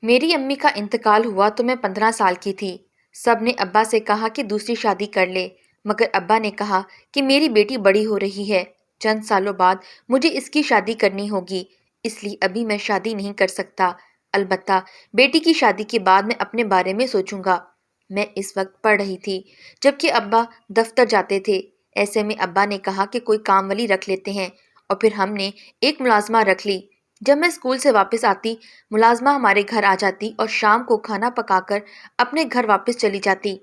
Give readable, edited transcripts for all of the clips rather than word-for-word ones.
میری امی کا انتقال ہوا تو میں 15 سال کی تھی۔ سب نے ابا سے کہا کہ دوسری شادی کر لے، مگر ابا نے کہا کہ میری بیٹی بڑی ہو رہی ہے، چند سالوں بعد مجھے اس کی شادی کرنی ہوگی، اس لیے ابھی میں شادی نہیں کر سکتا۔ البتہ بیٹی کی شادی کے بعد میں اپنے بارے میں سوچوں گا۔ میں اس وقت پڑھ رہی تھی جبکہ ابا دفتر جاتے تھے۔ ایسے میں ابا نے کہا کہ کوئی کام والی رکھ لیتے ہیں، اور پھر ہم نے ایک ملازمہ رکھ لی۔ جب میں اسکول سے واپس آتی، ملازمہ ہمارے گھر آ جاتی اور شام کو کھانا پکا کر اپنے گھر واپس چلی جاتی۔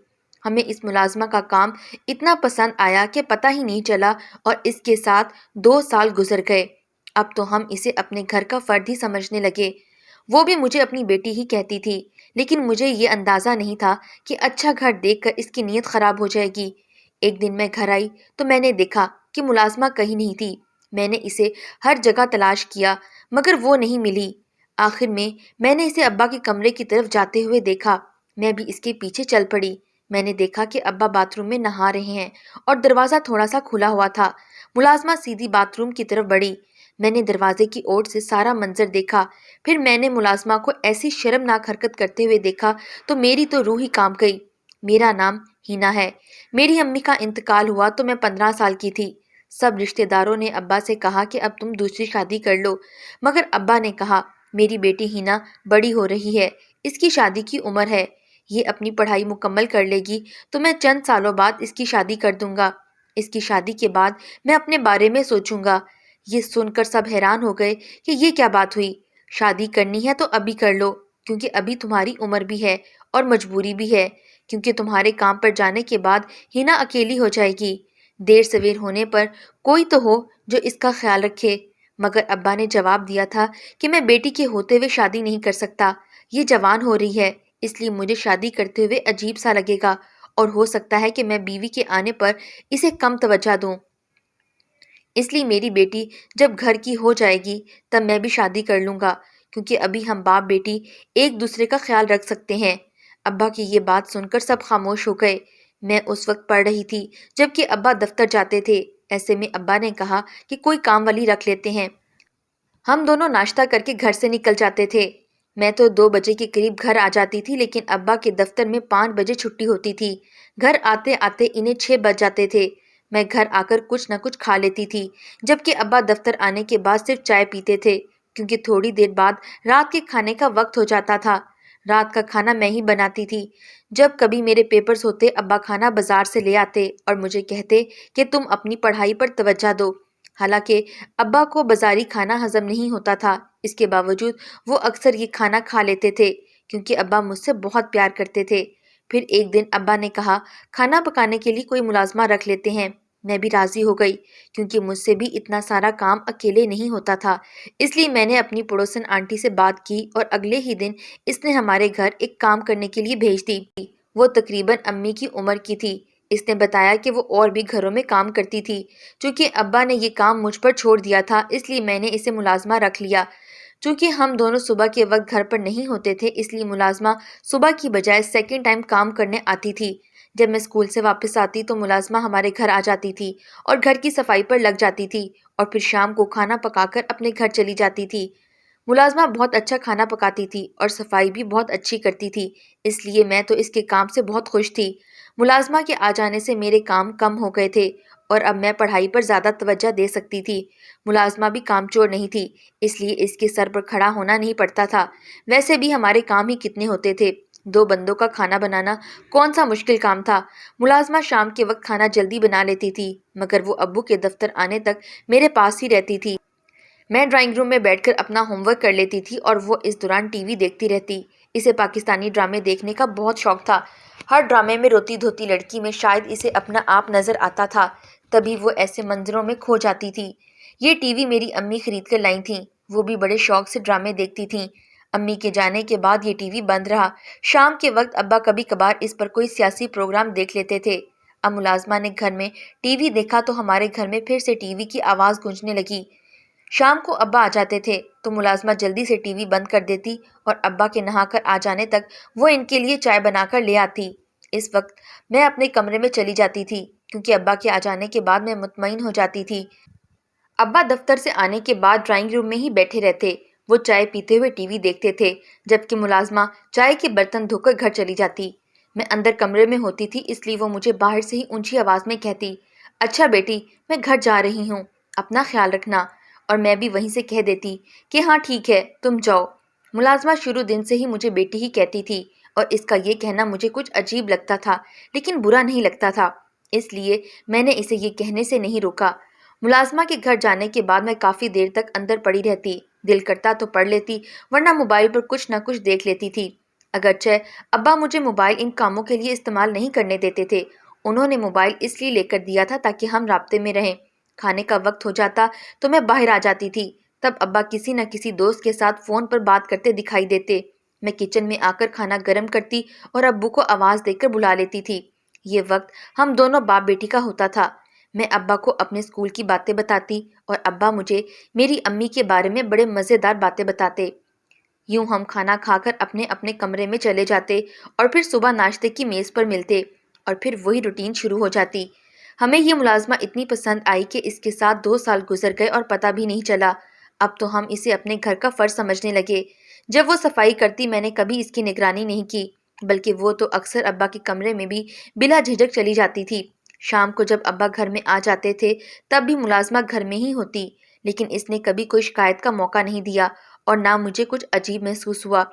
ہمیں اس ملازمہ کا کام اتنا پسند آیا کہ پتہ ہی نہیں چلا، اور اس کے ساتھ 2 سال گزر گئے۔ اب تو ہم اسے اپنے گھر کا فرد ہی سمجھنے لگے۔ وہ بھی مجھے اپنی بیٹی ہی کہتی تھی، لیکن مجھے یہ اندازہ نہیں تھا کہ اچھا گھر دیکھ کر اس کی نیت خراب ہو جائے گی۔ ایک دن میں گھر آئی تو میں نے دیکھا کہ ملازمہ کہیں نہیں تھی۔ میں نے اسے ہر جگہ تلاش کیا مگر وہ نہیں ملی۔ آخر میں نے اسے ابا کے کمرے کی طرف جاتے ہوئے دیکھا۔ میں بھی اس کے پیچھے چل پڑی۔ میں نے دیکھا کہ ابا باتھ روم میں نہا رہے ہیں اور دروازہ تھوڑا سا کھلا ہوا تھا۔ ملازمہ سیدھی باتھ روم کی طرف بڑھی۔ میں نے دروازے کی اوٹ سے سارا منظر دیکھا۔ پھر میں نے ملازمہ کو ایسی شرمناک حرکت کرتے ہوئے دیکھا تو میری تو روح ہی کانپ گئی۔ میرا نام ہینا ہے۔ میری امی کا انتقال ہوا تو میں 15 سال کی تھی۔ سب رشتہ داروں نے ابا سے کہا کہ اب تم دوسری شادی کر لو، مگر ابا نے کہا میری بیٹی ہینا بڑی ہو رہی ہے، اس کی شادی کی عمر ہے، یہ اپنی پڑھائی مکمل کر لے گی تو میں چند سالوں بعد اس کی شادی کر دوں گا۔ اس کی شادی کے بعد میں اپنے بارے میں سوچوں گا۔ یہ سن کر سب حیران ہو گئے کہ یہ کیا بات ہوئی۔ شادی کرنی ہے تو ابھی کر لو، کیونکہ ابھی تمہاری عمر بھی ہے اور مجبوری بھی ہے، کیونکہ تمہارے کام پر جانے کے بعد ہینا اکیلی ہو جائے گی۔ دیر سویر ہونے پر کوئی تو ہو جو اس کا خیال رکھے۔ مگر ابا نے جواب دیا تھا کہ میں بیٹی کے ہوتے ہوئے شادی نہیں کر سکتا، یہ جوان ہو رہی ہے، اس لیے مجھے شادی کرتے ہوئے عجیب سا لگے گا، اور ہو سکتا ہے کہ میں بیوی کے آنے پر اسے کم توجہ دوں۔ اس لیے میری بیٹی جب گھر کی ہو جائے گی تب میں بھی شادی کر لوں گا، کیونکہ ابھی ہم باپ بیٹی ایک دوسرے کا خیال رکھ سکتے ہیں۔ ابا کی یہ بات سن کر سب خاموش ہو گئے۔ میں اس وقت پڑھ رہی تھی جبکہ ابا دفتر جاتے تھے۔ ایسے میں ابا نے کہا کہ کوئی کام والی رکھ لیتے ہیں۔ ہم دونوں ناشتہ کر کے گھر سے نکل جاتے تھے۔ میں تو 2 بجے کے قریب گھر آ جاتی تھی، لیکن ابا کے دفتر میں 5 بجے چھٹی ہوتی تھی۔ گھر آتے آتے انہیں 6 بج جاتے تھے۔ میں گھر آ کر کچھ نہ کچھ کھا لیتی تھی، جبکہ ابا دفتر آنے کے بعد صرف چائے پیتے تھے، کیونکہ تھوڑی دیر بعد رات کے کھانے کا وقت ہو جاتا تھا۔ رات کا کھانا میں ہی بناتی تھی۔ جب کبھی میرے پیپرز ہوتے ابا کھانا بازار سے لے آتے اور مجھے کہتے کہ تم اپنی پڑھائی پر توجہ دو۔ حالانکہ ابا کو بازاری کھانا ہضم نہیں ہوتا تھا، اس کے باوجود وہ اکثر یہ کھانا کھا لیتے تھے، کیونکہ ابا مجھ سے بہت پیار کرتے تھے۔ پھر ایک دن ابا نے کہا کھانا پکانے کے لیے کوئی ملازمہ رکھ لیتے ہیں۔ میں بھی راضی ہو گئی، کیونکہ مجھ سے بھی اتنا سارا کام اکیلے نہیں ہوتا تھا۔ اس لیے میں نے اپنی پڑوسن آنٹی سے بات کی اور اگلے ہی دن اس نے ہمارے گھر ایک کام کرنے کے لیے بھیج دی۔ وہ تقریباً امی کی عمر کی تھی۔ اس نے بتایا کہ وہ اور بھی گھروں میں کام کرتی تھی۔ چونکہ ابا نے یہ کام مجھ پر چھوڑ دیا تھا، اس لیے میں نے اسے ملازمہ رکھ لیا۔ چونکہ ہم دونوں صبح کے وقت گھر پر نہیں ہوتے تھے، اس لیے ملازمہ صبح کی بجائے سیکنڈ ٹائم کام کرنے آتی تھی۔ جب میں اسکول سے واپس آتی تو ملازمہ ہمارے گھر آ جاتی تھی اور گھر کی صفائی پر لگ جاتی تھی، اور پھر شام کو کھانا پکا کر اپنے گھر چلی جاتی تھی۔ ملازمہ بہت اچھا کھانا پکاتی تھی اور صفائی بھی بہت اچھی کرتی تھی، اس لیے میں تو اس کے کام سے بہت خوش تھی۔ ملازمہ کے آ جانے سے میرے کام کم ہو گئے تھے اور اب میں پڑھائی پر زیادہ توجہ دے سکتی تھی۔ ملازمہ بھی کام چور نہیں تھی، اس لیے اس کے سر پر کھڑا ہونا نہیں پڑتا تھا۔ ویسے بھی ہمارے کام ہی کتنے ہوتے تھے، 2 بندوں کا کھانا بنانا کون سا مشکل کام تھا۔ ملازمہ شام کے وقت کھانا جلدی بنا لیتی تھی، مگر وہ ابو کے دفتر آنے تک میرے پاس ہی رہتی تھی۔ میں ڈرائنگ روم میں بیٹھ کر اپنا ہوم ورک کر لیتی تھی اور وہ اس دوران ٹی وی دیکھتی رہتی۔ اسے پاکستانی ڈرامے دیکھنے کا بہت شوق تھا۔ ہر ڈرامے میں روتی دھوتی لڑکی میں شاید اسے اپنا آپ نظر آتا تھا، تبھی وہ ایسے منظروں میں کھو جاتی تھی۔ یہ ٹی وی میری امی خرید کر لائی تھیں، وہ بھی بڑے شوق سے ڈرامے دیکھتی تھیں۔ امی کے جانے کے بعد یہ ٹی وی بند رہا۔ شام کے وقت ابا کبھی کبھار اس پر کوئی سیاسی پروگرام دیکھ لیتے تھے۔ اب ملازمہ نے گھر میں ٹی وی دیکھا تو ہمارے گھر میں پھر سے ٹی وی کی آواز گونجنے لگی۔ شام کو ابا آ جاتے تھے تو ملازمہ جلدی سے ٹی وی بند کر دیتی اور ابا کے نہا کر آ جانے تک وہ ان کے لیے چائے بنا کر لے آتی۔ اس وقت میں اپنے کمرے میں چلی جاتی تھی، کیونکہ ابا کے آ جانے کے بعد میں مطمئن ہو جاتی تھی۔ ابا دفتر سے آنے کے بعد ڈرائنگ روم میں ہی بیٹھے رہتے۔ وہ چائے پیتے ہوئے ٹی وی دیکھتے تھے جبکہ ملازمہ چائے کے برتن دھو کر گھر چلی جاتی۔ میں اندر کمرے میں ہوتی تھی اس لیے وہ مجھے باہر سے ہی اونچی آواز میں کہتی، اچھا بیٹی میں گھر جا رہی ہوں، اپنا خیال رکھنا، اور میں بھی وہیں سے کہہ دیتی کہ ہاں ٹھیک ہے تم جاؤ۔ ملازمہ شروع دن سے ہی مجھے بیٹی ہی کہتی تھی اور اس کا یہ کہنا مجھے کچھ عجیب لگتا تھا لیکن برا نہیں لگتا تھا، اس لیے میں نے اسے یہ کہنے سے نہیں روکا۔ ملازمہ کے گھر جانے کے بعد میں کافی دیر تک اندر پڑی رہتی، دل کرتا تو پڑھ لیتی ورنہ موبائل پر کچھ نہ کچھ دیکھ لیتی تھی۔ اگرچہ ابا مجھے موبائل ان کاموں کے لیے استعمال نہیں کرنے دیتے تھے، انہوں نے موبائل اس لیے لے کر دیا تھا تاکہ ہم رابطے میں رہیں۔ کھانے کا وقت ہو جاتا تو میں باہر آ جاتی تھی، تب ابا کسی نہ کسی دوست کے ساتھ فون پر بات کرتے دکھائی دیتے۔ میں کچن میں آ کر کھانا گرم کرتی اور ابو کو آواز دے کر بلا لیتی تھی۔ یہ وقت ہم دونوں باپ بیٹی کا ہوتا تھا۔ میں ابا کو اپنے اسکول کی باتیں بتاتی اور ابا مجھے میری امی کے بارے میں بڑے مزیدار باتیں بتاتے۔ یوں ہم کھانا کھا کر اپنے اپنے کمرے میں چلے جاتے اور پھر صبح ناشتے کی میز پر ملتے اور پھر وہی روٹین شروع ہو جاتی۔ ہمیں یہ ملازمہ اتنی پسند آئی کہ اس کے ساتھ 2 سال گزر گئے اور پتہ بھی نہیں چلا۔ اب تو ہم اسے اپنے گھر کا فرض سمجھنے لگے۔ جب وہ صفائی کرتی میں نے کبھی اس کی نگرانی نہیں کی، بلکہ وہ تو اکثر ابا کے کمرے میں بھی بلا جھجک چلی جاتی تھی۔ شام کو جب ابا گھر میں آ جاتے تھے تب بھی ملازمہ گھر میں ہی ہوتی، لیکن اس نے کبھی کوئی شکایت کا موقع نہیں دیا اور نہ مجھے کچھ عجیب محسوس ہوا۔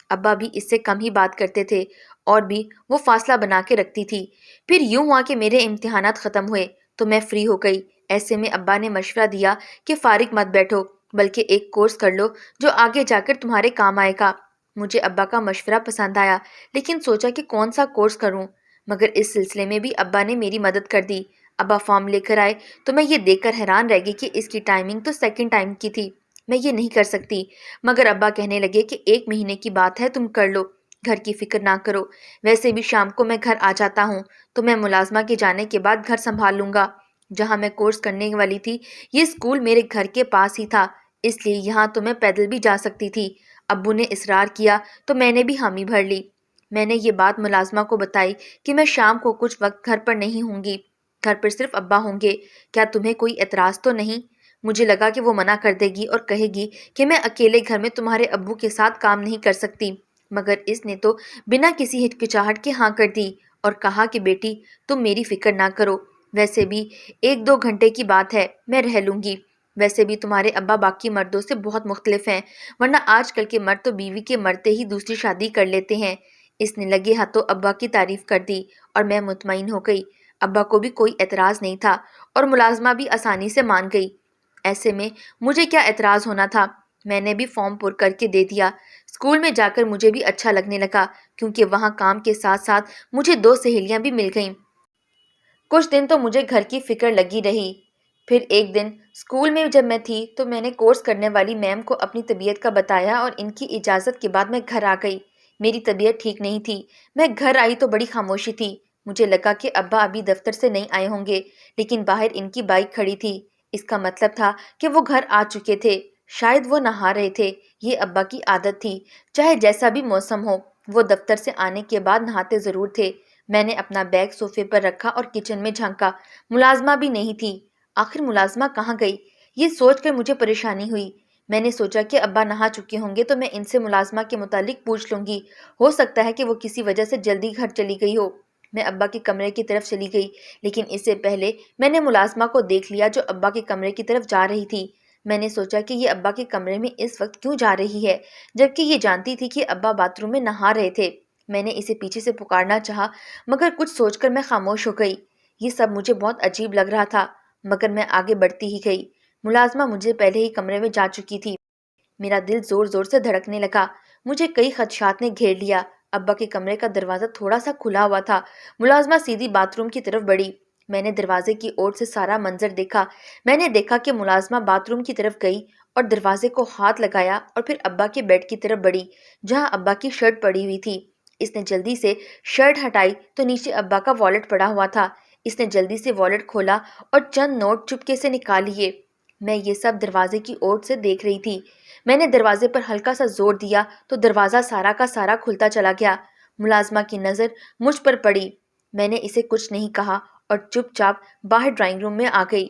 ابا بھی اس سے کم ہی بات کرتے تھے اور بھی وہ فاصلہ بنا کے رکھتی تھی۔ پھر یوں ہوا کہ میرے امتحانات ختم ہوئے تو میں فری ہو گئی۔ ایسے میں ابا نے مشورہ دیا کہ فارغ مت بیٹھو بلکہ ایک کورس کر لو جو آگے جا کر تمہارے کام آئے گا۔ مجھے ابا کا مشورہ پسند آیا لیکن سوچا کہ کون سا کورس کروں، مگر اس سلسلے میں بھی ابا نے میری مدد کر دی۔ ابا فارم لے کر آئے تو میں یہ دیکھ کر حیران رہ گئی کہ اس کی ٹائمنگ تو سیکنڈ ٹائم کی تھی۔ میں یہ نہیں کر سکتی، مگر ابا کہنے لگے کہ 1 مہینے کی بات ہے تم کر لو، گھر کی فکر نہ کرو، ویسے بھی شام کو میں گھر آ جاتا ہوں تو میں ملازمہ کے جانے کے بعد گھر سنبھال لوں گا۔ جہاں میں کورس کرنے والی تھی یہ اسکول میرے گھر کے پاس ہی تھا، اس لیے یہاں تو میں پیدل بھی جا سکتی تھی۔ ابو نے اصرار کیا تو میں نے بھی حامی بھر لی۔ میں نے یہ بات ملازمہ کو بتائی کہ میں شام کو کچھ وقت گھر پر نہیں ہوں گی، گھر پر صرف ابا ہوں گے، کیا تمہیں کوئی اعتراض تو نہیں؟ مجھے لگا کہ وہ منع کر دے گی اور کہے گی کہ میں اکیلے گھر میں تمہارے ابو کے ساتھ کام نہیں کر سکتی، مگر اس نے تو بنا کسی ہچکچاہٹ کے ہاں کر دی اور کہا کہ بیٹی تم میری فکر نہ کرو، ویسے بھی 1-2 گھنٹے کی بات ہے میں رہ لوں گی، ویسے بھی تمہارے ابا باقی مردوں سے بہت مختلف ہیں، ورنہ آج کل کے مرد تو بیوی کے مرتے ہی دوسری شادی کر لیتے ہیں۔ اس نے لگے ہاتھوں ابا کی تعریف کر دی اور میں مطمئن ہو گئی۔ ابا کو بھی کوئی اعتراض نہیں تھا اور ملازمہ بھی آسانی سے مان گئی۔ ایسے میں مجھے کیا اعتراض ہونا تھا؟ میں نے بھی فارم پر کر کے دے دیا۔ اسکول میں جا کر مجھے بھی اچھا لگنے لگا کیونکہ وہاں کام کے ساتھ ساتھ مجھے 2 سہیلیاں بھی مل گئیں۔ کچھ دن تو مجھے گھر کی فکر لگی رہی۔ پھر ایک دن اسکول میں جب میں تھی تو میں نے کورس کرنے والی میم کو اپنی طبیعت کا بتایا اور ان کی اجازت کے بعد میں گھر آ گئی۔ میری طبیعت ٹھیک نہیں تھی، میں گھر آئی تو بڑی خاموشی تھی۔ مجھے لگا کہ ابا ابھی دفتر سے نہیں آئے ہوں گے، لیکن باہر ان کی بائک کھڑی تھی، اس کا مطلب تھا کہ وہ گھر آ چکے تھے۔ شاید وہ نہا رہے تھے، یہ ابا کی عادت تھی، چاہے جیسا بھی موسم ہو وہ دفتر سے آنے کے بعد نہاتے ضرور تھے۔ میں نے اپنا بیگ صوفے پر رکھا اور کچن میں جھانکا، ملازمہ بھی نہیں تھی۔ آخر ملازمہ کہاں گئی؟ یہ سوچ کر مجھے پریشانی ہوئی۔ میں نے سوچا کہ ابا نہا چکے ہوں گے تو میں ان سے ملازمہ کے متعلق پوچھ لوں گی، ہو سکتا ہے کہ وہ کسی وجہ سے جلدی گھر چلی گئی ہو۔ میں ابا کے کمرے کی طرف چلی گئی، لیکن اس سے پہلے میں نے ملازمہ کو دیکھ لیا جو ابا کے کمرے کی طرف جا رہی تھی۔ میں نے سوچا کہ یہ ابا کے کمرے میں اس وقت کیوں جا رہی ہے، جبکہ یہ جانتی تھی کہ ابا باتھ روم میں نہا رہے تھے۔ میں نے اسے پیچھے سے پکارنا چاہا مگر کچھ سوچ کر میں خاموش ہو گئی۔ یہ سب مجھے بہت عجیب لگ رہا تھا، مگر میں آگے بڑھتی ہی گئی۔ ملازمہ مجھے پہلے ہی کمرے میں جا چکی تھی۔ میرا دل زور زور سے دھڑکنے لگا، مجھے کئی خدشات نے گھیر لیا۔ ابا کے کمرے کا دروازہ تھوڑا سا کھلا ہوا تھا۔ ملازمہ سیدھی باتھ روم کی طرف بڑھی۔ میں نے دروازے کی اوٹ سے سارا منظر دیکھا۔ میں نے دیکھا کہ ملازمہ باتھ روم کی طرف گئی اور دروازے کو ہاتھ لگایا اور پھر ابا کے بیڈ کی طرف بڑھی جہاں ابا کی شرٹ پڑی ہوئی تھی۔ اس نے جلدی سے شرٹ ہٹائی تو نیچے ابا کا والیٹ پڑا ہوا تھا۔ اس نے جلدی سے والیٹ کھولا اور چند نوٹ چپکے سے نکال لیے۔ میں یہ سب دروازے کی اوٹ سے دیکھ رہی تھی۔ میں نے دروازے پر ہلکا سا زور دیا تو دروازہ سارا کا سارا کھلتا چلا گیا۔ ملازمہ کی نظر مجھ پر پڑی۔ میں نے اسے کچھ نہیں کہا اور چپ چاپ باہر ڈرائنگ روم میں آ گئی۔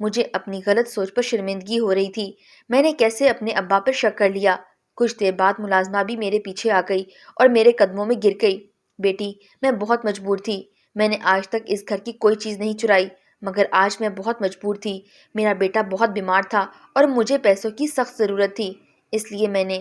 مجھے اپنی غلط سوچ پر شرمندگی ہو رہی تھی۔ میں نے کیسے اپنے ابا پر شک کر لیا۔ کچھ دیر بعد ملازمہ بھی میرے پیچھے آ گئی اور میرے قدموں میں گر گئی۔ بیٹی، میں بہت مجبور تھی۔ میں نے آج تک اس گھر کی کوئی چیز نہیں چرائی، مگر آج میں بہت مجبور تھی۔ میرا بیٹا بہت بیمار تھا اور مجھے پیسوں کی سخت ضرورت تھی، اس لیے میں نے…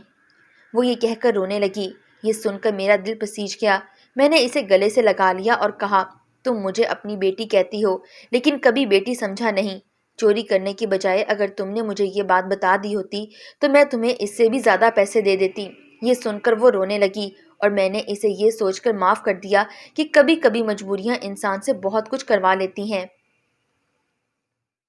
وہ یہ کہہ کر رونے لگی۔ یہ سن کر میرا دل پسیج گیا۔ میں نے اسے گلے سے لگا لیا اور کہا، تم مجھے اپنی بیٹی کہتی ہو لیکن کبھی بیٹی سمجھا نہیں۔ چوری کرنے کی بجائے اگر تم نے مجھے یہ بات بتا دی ہوتی تو میں تمہیں اس سے بھی زیادہ پیسے دے دیتی۔ یہ سن کر وہ رونے لگی اور میں نے اسے یہ سوچ کر معاف کر دیا کہ کبھی کبھی مجبوریاں انسان سے بہت کچھ کروا لیتی ہیں۔